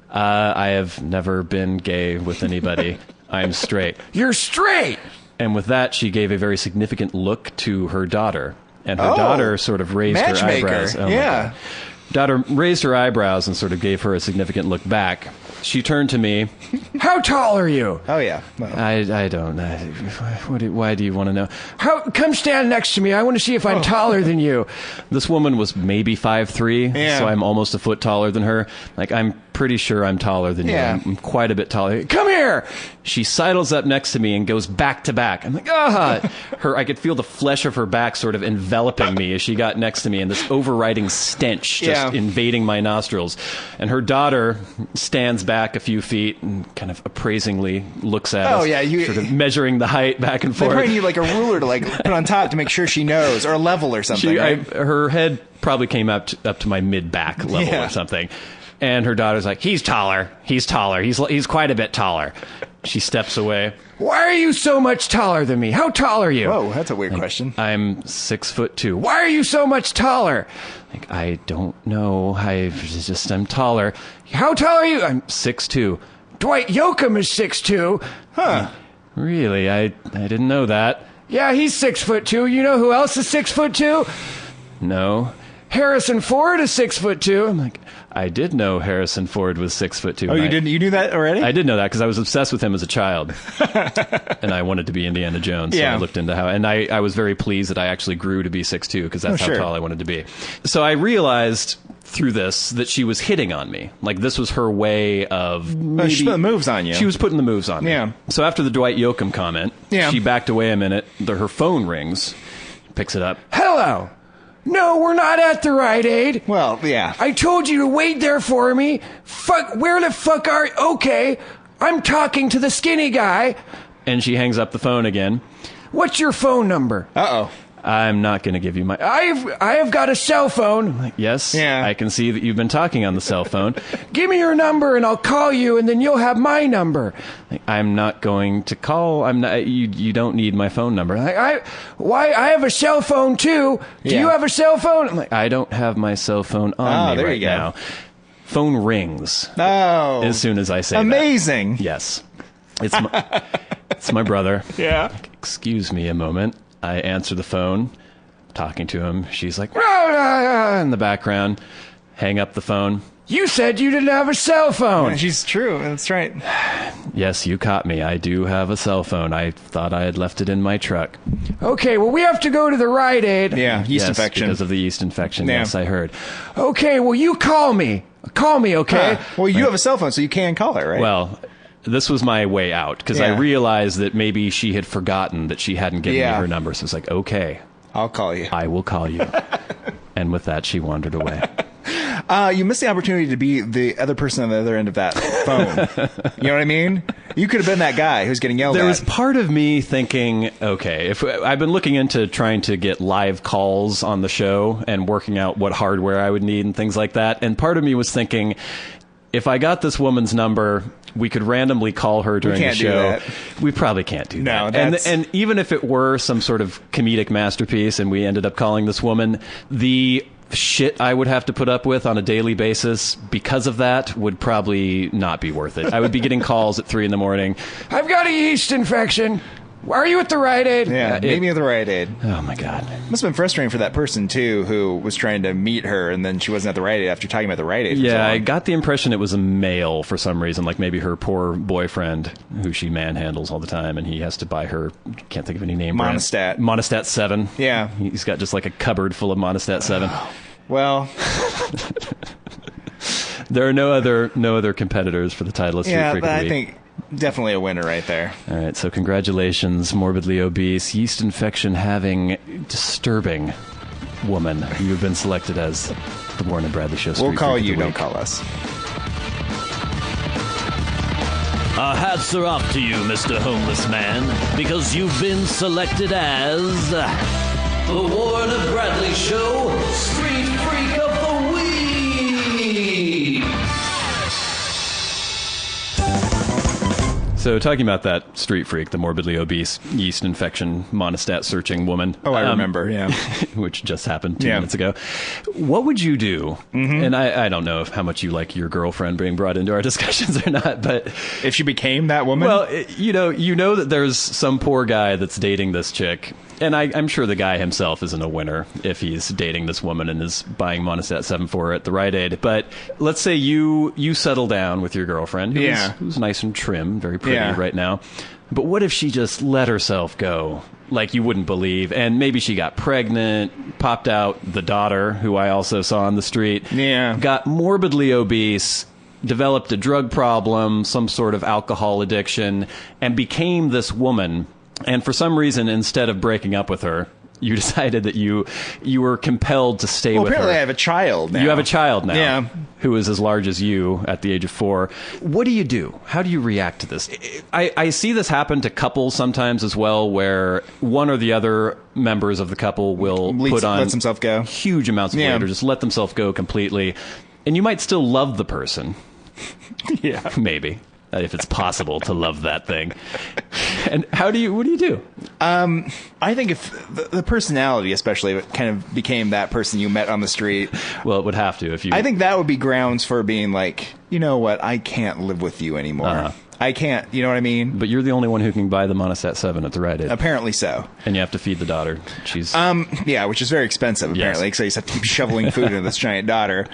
I have never been gay with anybody. I'm straight. You're straight! And with that, she gave a very significant look to her daughter. And her daughter sort of raised her Matchmaker. eyebrows. Oh, my Yeah. God. Daughter raised her eyebrows and sort of gave her a significant look back. She turned to me. How tall are you? Oh, yeah. Well, I don't know. Why do you want to know? Come stand next to me. I want to see if I'm taller than you. This woman was maybe 5'3", Yeah. so I'm almost a foot taller than her. Like, I'm pretty sure I'm taller than Yeah. you. I'm quite a bit taller. Come here! She sidles up next to me and goes back to back. I'm like, I could feel the flesh of her back sort of enveloping me as she got next to me, and this overriding stench just invading my nostrils. And her daughter stands back a few feet and kind of appraisingly looks at us. Oh, yeah, sort of measuring the height back and they forth. probably need like a ruler to like put on top to make sure she knows, or a level or something, right? Her head probably came up to my mid-back level or something. And her daughter's like, he's taller. He's quite a bit taller. She steps away. Why are you so much taller than me? How tall are you? Whoa, that's a weird question. I'm 6'2". Why are you so much taller? Like, I don't know. I'm taller. How tall are you? I'm 6'2". Dwight Yoakam is 6'2". Huh. Really? I didn't know that. Yeah, he's 6'2". You know who else is 6'2"? No. Harrison Ford is 6'2". I'm like, I did know Harrison Ford was 6'2". Oh, you didn't? You knew that already? I did know that because I was obsessed with him as a child, and I wanted to be Indiana Jones. So Yeah. I looked into how, and I was very pleased that I actually grew to be 6'2", because that's how sure. tall I wanted to be. So I realized through this that she was hitting on me. Like, this was her way of maybe, she put the moves on you. She was putting the moves on me. Yeah. So after the Dwight Yoakam comment, Yeah. she backed away a minute. Her phone rings, picks it up. Hello. No, we're not at the Rite Aid. Well, yeah. I told you to wait there for me. Fuck, where the fuck are you? Okay, I'm talking to the skinny guy. And she hangs up the phone again. What's your phone number? Uh-oh. I'm not going to give you my... I have got a cell phone. I'm like, yes, Yeah. I can see that you've been talking on the cell phone. Give me your number and I'll call you and then you'll have my number. Like, I'm not going to call. I'm not. You don't need my phone number. Like, I have a cell phone too. Do Yeah. you have a cell phone? I'm like, I don't have my cell phone on me there right you go. now. Phone rings Oh. as soon as I say Amazing. that. Yes. It's my brother. Yeah. Excuse me a moment. I answer the phone, talking to him. She's like, "Rah, rah, rah," in the background. Hang up the phone. You said you didn't have a cell phone. She's true. That's right. Yes, you caught me. I do have a cell phone. I thought I had left it in my truck. Okay, well, we have to go to the Rite Aid. Yeah, yeast Yes, infection. because of the yeast infection. Yeah. Yes, I heard. Okay, well, you call me. Call me, okay? Well, you have a cell phone, so you can call her, right? Well, this was my way out because I Yeah. realized that maybe she had forgotten that she hadn't given Yeah. me her number. So it's like, okay, I'll call you. I will call you. And with that, she wandered away. You missed the opportunity to be the other person on the other end of that phone. You know what I mean? You could have been that guy who's getting yelled There at. was part of me thinking, okay, if I've been looking into trying to get live calls on the show and working out what hardware I would need and things like that. And part of me was thinking, if I got this woman's number, we could randomly call her during the can't do show. that. We probably can't do No, that. that's- And even if it were some sort of comedic masterpiece and we ended up calling this woman, the shit I would have to put up with on a daily basis because of that would probably not be worth it. I would be getting calls at 3 a.m. I've got a yeast infection. Are you at the Rite Aid? Yeah, meet me at the Rite Aid. Oh my God. Must have been frustrating for that person too, who was trying to meet her, and then she wasn't at the Rite Aid after talking about the Rite Aid. For so Yeah, long. I got the impression it was a male for some reason, like maybe her poor boyfriend, who she manhandles all the time, and he has to buy her, can't think of any name. brand. Monistat. Monistat 7. Yeah. He's got just like a cupboard full of Monistat 7. Well, There are no other competitors for the title of Street yeah, Freak but of the I Week. think definitely a winner right there. All right, so congratulations, morbidly obese, yeast infection having, disturbing woman. You have been selected as the Warren and Bradley Show. We'll Street call Freak of you, the don't Week. call us. Our hats are off to you, Mr. Homeless Man, because you've been selected as the Warren and Bradley Show Street Freak of the Week. So talking about that street freak, the morbidly obese, yeast infection, monostat searching woman. Oh, I remember, yeah. Which just happened 2 Yeah. minutes ago. What would you do? Mm-hmm. And I don't know how much you like your girlfriend being brought into our discussions or not, but If she became that woman, well, you know that there's some poor guy that's dating this chick. And I'm sure the guy himself isn't a winner if he's dating this woman and is buying Monistat 7 for her at the Rite Aid. But let's say you settle down with your girlfriend, who's nice and trim, very pretty right now. But what if she just let herself go like you wouldn't believe? And maybe she got pregnant, popped out the daughter, who I also saw on the street, got morbidly obese, developed a drug problem, some sort of alcohol addiction, and became this woman. And for some reason, instead of breaking up with her, you decided that you were compelled to stay with her. apparently I have a child now. You have a child now, Yeah. who is as large as you at the age of 4. What do you do? How do you react to this? I see this happen to couples sometimes as well, where one or the other members of the couple will put on lets himself go. huge amounts of weight or just let themselves go completely. And you might still love the person. Yeah. Maybe. If it's possible to love that thing. And what do you do? I think if the personality, especially, kind of became that person you met on the street, Well, it would have to if you... I think that would be grounds for being like, you know what, I can't live with you anymore. Uh-huh. I can't, you know what I mean? But you're the only one who can buy the Monistat 7 at the Rite Aid. Apparently so. And you have to feed the daughter. She's... Yeah, which is very expensive, apparently, because I just have to keep shoveling food into this giant daughter.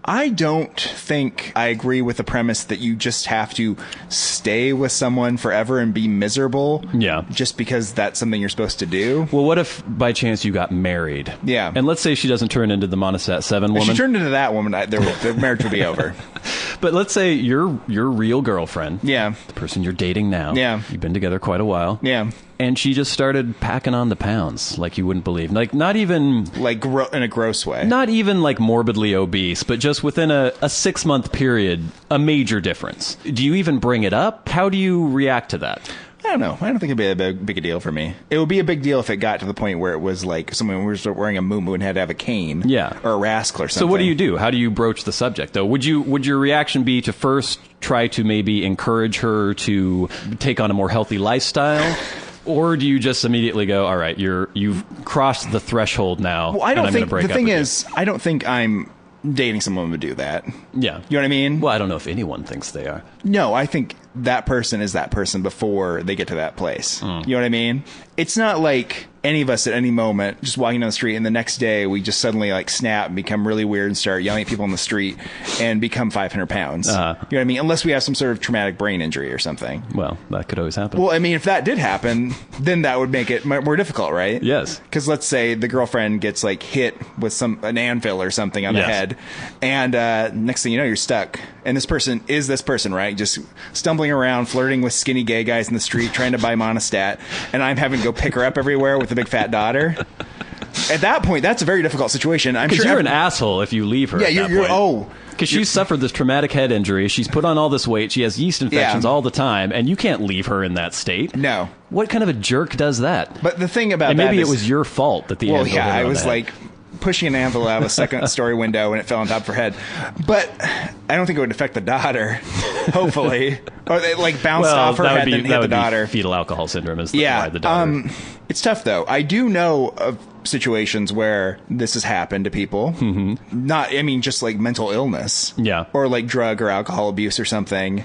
I don't think I agree with the premise that you just have to stay with someone forever and be miserable. Yeah. Just because that's something you're supposed to do. Well, what if by chance you got married? Yeah. And let's say she doesn't turn into the Monistat 7 If woman. she turned into that woman, their marriage would be over. But let's say your real girlfriend. Yeah. The person you're dating now. Yeah. You've been together quite a while. Yeah. And she just started packing on the pounds like you wouldn't believe. Like not even... Like in a gross way. Not even like morbidly obese, but just within a 6-month period, a major difference. Do you even bring it up? How do you react to that? I don't know. I don't think it'd be a big a deal for me. It would be a big deal if it got to the point where it was like someone was wearing a muumuu and had to have a cane. Yeah. Or a rascal or something. So what do you do? How do you broach the subject, though? Would your reaction be to first try to maybe encourage her to take on a more healthy lifestyle? Or do you just immediately go, all right, you've crossed the threshold now, Well, I don't and I'm think going to break the up thing with is, I don't think I'm dating someone who would do that. you? Yeah. You know what I mean? Well, I don't know if anyone thinks they are. No, I think that person is that person before they get to that place. You know what I mean? It's not like any of us at any moment just walking down the street and the next day we just suddenly like snap and become really weird and start yelling at people on the street and become 500 pounds. You know what I mean? Unless we have some sort of traumatic brain injury or something. Well, that could always happen. Well, I mean, if that did happen, then that would make it more difficult, right? Yes. Because let's say the girlfriend gets like hit with an anvil or something on the Yes. head, and next thing you know, you're stuck. And this person is this person, right? Just stumbling around, flirting with skinny gay guys in the street, trying to buy Monistat, and I'm having to go pick her up everywhere with a big fat daughter. At that point, that's a very difficult situation. I'm Because sure you're an asshole if you leave her. Yeah, at that you're point. Because she's suffered this traumatic head injury. She's put on all this weight. She has yeast infections Yeah. all the time, and you can't leave her in that state. No. What kind of a jerk does that? But the thing about And that maybe is, it was your fault that the well, anvil hit yeah, her I on was the head. like pushing an anvil out of a second-story window and it fell on top of her head. But I don't think it would affect the daughter. Hopefully, or it like bounced off her that would head be, and that hit the would be daughter. fetal alcohol syndrome is Yeah, why the daughter. it's tough though. I do know of situations where this has happened to people. Mm-hmm. Not, I mean, just like mental illness. Yeah. Or like drug or alcohol abuse or something.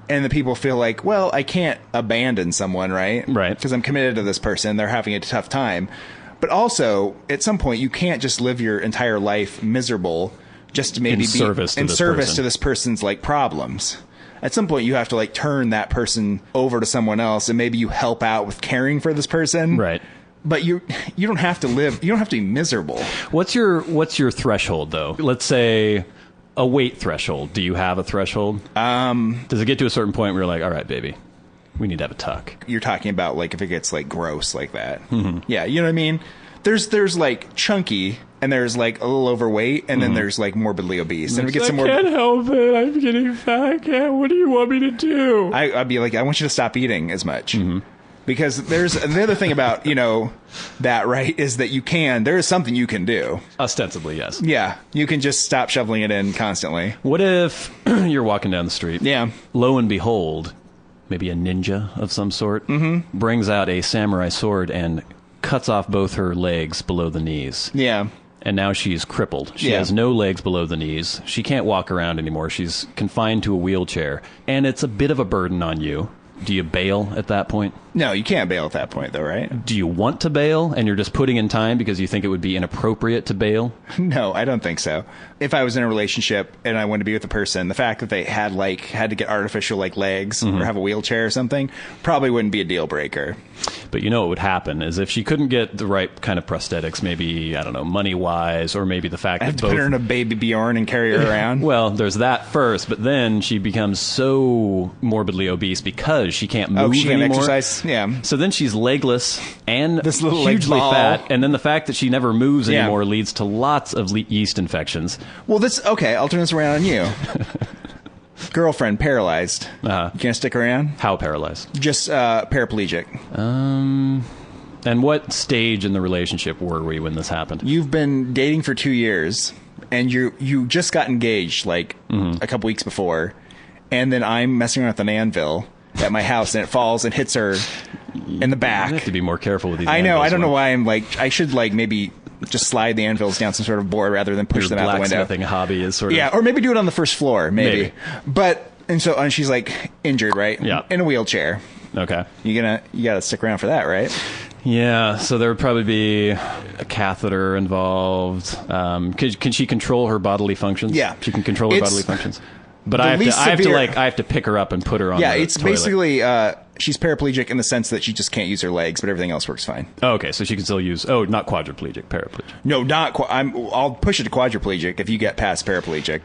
And the people feel like, well, I can't abandon someone, right? Right. Because I'm committed to this person. They're having a tough time. But also, at some point, you can't just live your entire life miserable just to maybe In be service to in this service person. to this person's like problems. At some point, you have to like turn that person over to someone else, and maybe you help out with caring for this person. Right. But you don't have to live. You don't have to be miserable. What's your threshold though? Let's say a weight threshold. Do you have a threshold? Does it get to a certain point where you're like, all right, baby, we need to have a tuck? You're talking about like if it gets like gross like that. Mm-hmm. Yeah, you know what I mean. There's like chunky, and there's like a little overweight, and then there's like morbidly obese. And if it gets some more, help it. I'm getting fat. What do you want me to do? I'd be like, I want you to stop eating as much. Mm-hmm. Because there's the other thing about, that, right, is that there is something you can do. Ostensibly, yes. Yeah, you can just stop shoveling it in constantly. What if you're walking down the street? Yeah. Lo and behold, maybe a ninja of some sort brings out a samurai sword and cuts off both her legs below the knees. Yeah. And now she's crippled. She Yeah. has no legs below the knees. She can't walk around anymore. She's confined to a wheelchair. And it's a bit of a burden on you. Do you bail at that point? No, you can't bail at that point, though, right? Do you want to bail and you're just putting in time because you think it would be inappropriate to bail? No, I don't think so. If I was in a relationship and I wanted to be with a person, the fact that they had to get artificial like legs or have a wheelchair or something probably wouldn't be a deal breaker. But you know what would happen is if she couldn't get the right kind of prosthetics, maybe, I don't know, money-wise, or maybe the fact I have that to put her in a baby Bjorn and carry her around. Well, there's that first, but then she becomes so morbidly obese because she can't move she can't anymore. exercise? Yeah. So then she's legless and This little, like, hugely ball. fat, and then the fact that she never moves Yeah. anymore leads to lots of yeast infections. Well, okay, I'll turn this around on you. Girlfriend paralyzed. Uh-huh. You can't stick around? How paralyzed? Just paraplegic. And what stage in the relationship were we when this happened? You've been dating for 2 years, and you just got engaged like a couple weeks before, and then I'm messing around with an anvil at my house, and it falls and hits her in the back. You have to be more careful with these. I know. anvils, I don't know Will. why I'm like. I should like maybe just slide the anvils down some sort of board rather than push Your them out the window. blacksmithing hobby is sort of Yeah, or maybe do it on the first floor, maybe. Maybe. But and she's like injured, right? Yeah. In a wheelchair. okay. You gotta stick around for that, right? Yeah, so there would probably be a catheter involved. Can she control her bodily functions? Yeah. She can control her It's bodily functions. But the I have least to severe- I have to pick her up and put her on. Yeah, the it's toilet. basically she's paraplegic in the sense that she just can't use her legs, but everything else works fine. Oh, okay, so she can still use. Oh, not quadriplegic, paraplegic. No, not. I'll push it to quadriplegic if you get past paraplegic.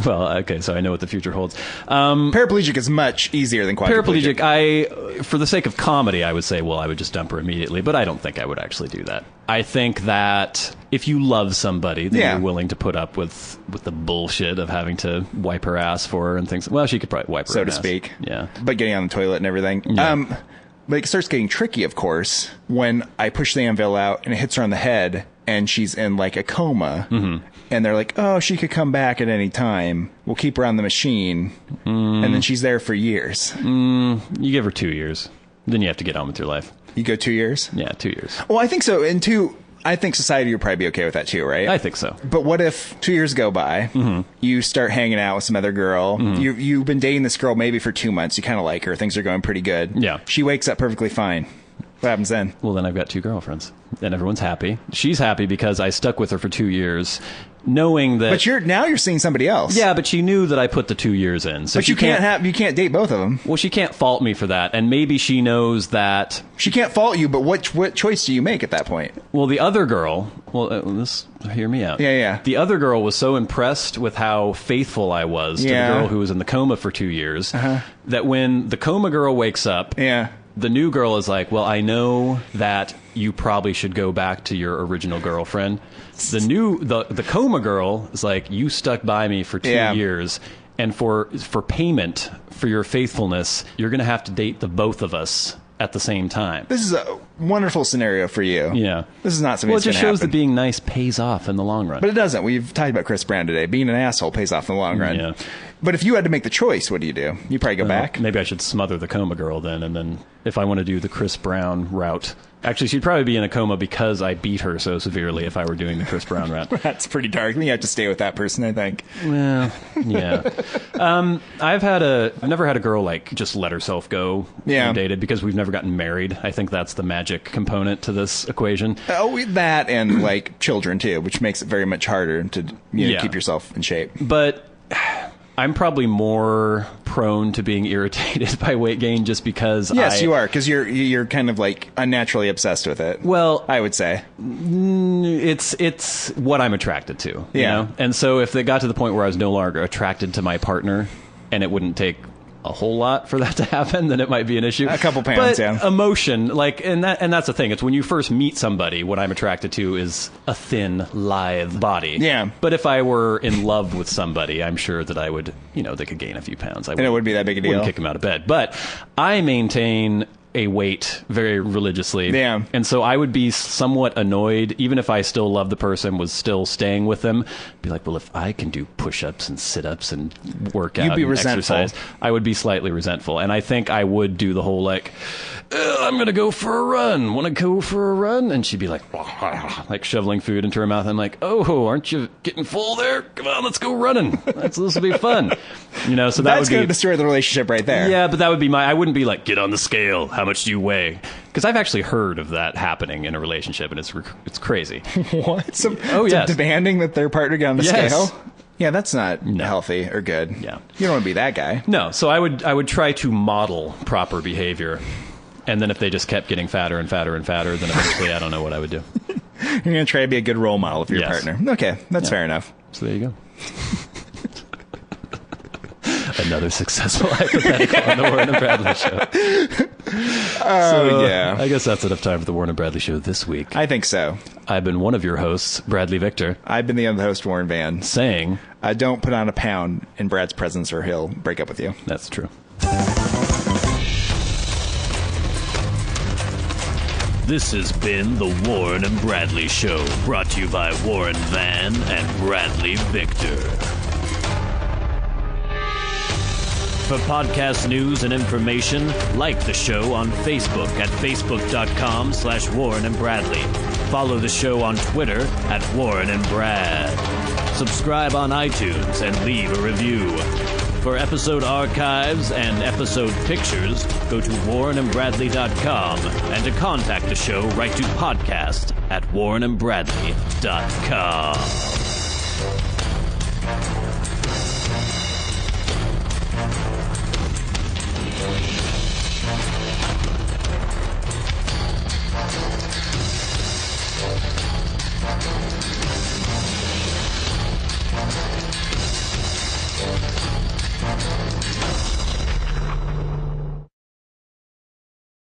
Well, okay, so I know what the future holds. Paraplegic is much easier than quadriplegic. Paraplegic, for the sake of comedy, I would say, well, I would just dump her immediately, but I don't think I would actually do that. I think that if you love somebody, then Yeah. you're willing to put up with the bullshit of having to wipe her ass for her and things. Well, she could probably wipe her so own to ass. speak. Yeah. But getting on the toilet and everything. Yeah. But it starts getting tricky, of course, when I push the anvil out and it hits her on the head and she's in like a coma. Mm-hmm. And they're like, oh, she could come back at any time. We'll keep her on the machine. And then she's there for years. You give her 2 years. Then you have to get on with your life. You go 2 years? Yeah, 2 years. Well, I think so. I think society would probably be okay with that too, right? I think so. But what if 2 years go by, you start hanging out with some other girl, you've been dating this girl maybe for 2 months, you kind of like her, things are going pretty good. Yeah. She wakes up perfectly fine. What happens then? Well, then I've got 2 girlfriends. And everyone's happy. She's happy because I stuck with her for 2 years, knowing that... But now you're seeing somebody else. Yeah, but she knew that I put the 2 years in. So but you can't date both of them. Well, she can't fault me for that. And maybe she knows that... She can't fault you, but what choice do you make at that point? Well, the other girl... hear me out. Yeah. The other girl was so impressed with how faithful I was to the girl who was in the coma for 2 years that when the coma girl wakes up... Yeah. The new girl is like, well, I know that you probably should go back to your original girlfriend. The coma girl is like, you stuck by me for 2 years, and for payment for your faithfulness, you're going to have to date the both of us at the same time. This is a wonderful scenario for you. Yeah. This is not something that's going to happen. Well, it just shows that being nice pays off in the long run. But it doesn't. We've talked about Chris Brown today. Being an asshole pays off in the long run. Yeah. But if you had to make the choice, what do? You probably go back? Maybe I should smother the coma girl then, and then if I want to do the Chris Brown route... Actually, she'd probably be in a coma because I beat her so severely if I were doing the Chris Brown route. That's pretty dark. You have to stay with that person, I think. Well, yeah. I've never had a girl like just let herself go and dated because we've never gotten married. I think that's the magic component to this equation. Oh, that and like children too, which makes it very much harder to keep yourself in shape. But I'm probably more prone to being irritated by weight gain just because you are, because you're kind of like unnaturally obsessed with it. Well, I would say it's what I'm attracted to. You know? And so if it got to the point where I was no longer attracted to my partner, and it wouldn't take a whole lot for that to happen, then it might be an issue. A couple pounds, but emotion, and that's the thing. It's when you first meet somebody, what I'm attracted to is a thin, lithe body. Yeah. But if I were in love with somebody, I'm sure that I would, they could gain a few pounds. And it wouldn't be that big a deal. Wouldn't kick them out of bed. But I maintain a weight very religiously. Yeah. And so I would be somewhat annoyed, even if I still love the person, was still staying with them. Be like, well, if I can do push-ups and sit-ups and work out and exercise, I would be slightly resentful. And I think I would do the whole I'm going to go for a run. Want to go for a run? And she'd be like shoveling food into her mouth. I'm like, oh, aren't you getting full there? Come on, let's go running. This will be fun. So that's going to destroy the relationship right there. Yeah, but that would be I wouldn't be like, get on the scale. How much do you weigh? Because I've actually heard of that happening in a relationship, and it's crazy. What? Demanding that their partner get on the scale? Yeah, that's not healthy or good. Yeah. You don't want to be that guy. No, so I would try to model proper behavior. And then if they just kept getting fatter and fatter and fatter, then eventually I don't know what I would do. You're going to try to be a good role model for your partner. Okay, that's fair enough. So there you go. Another successful hypothetical on the Warren and Bradley Show. I guess that's enough time for the Warren and Bradley Show this week. I think so. I've been one of your hosts, Bradley Victor. I've been the other host, Warren Van. Saying, don't put on a pound in Brad's presence or he'll break up with you. That's true. This has been the Warren and Bradley Show, brought to you by Warren Van and Bradley Victor. For podcast news and information, like the show on Facebook at facebook.com/Warren and Bradley. Follow the show on Twitter at Warren and Brad. Subscribe on iTunes and leave a review. For episode archives and episode pictures, go to warrenandbradley.com, and to contact the show, write to podcast@warrenandbradley.com.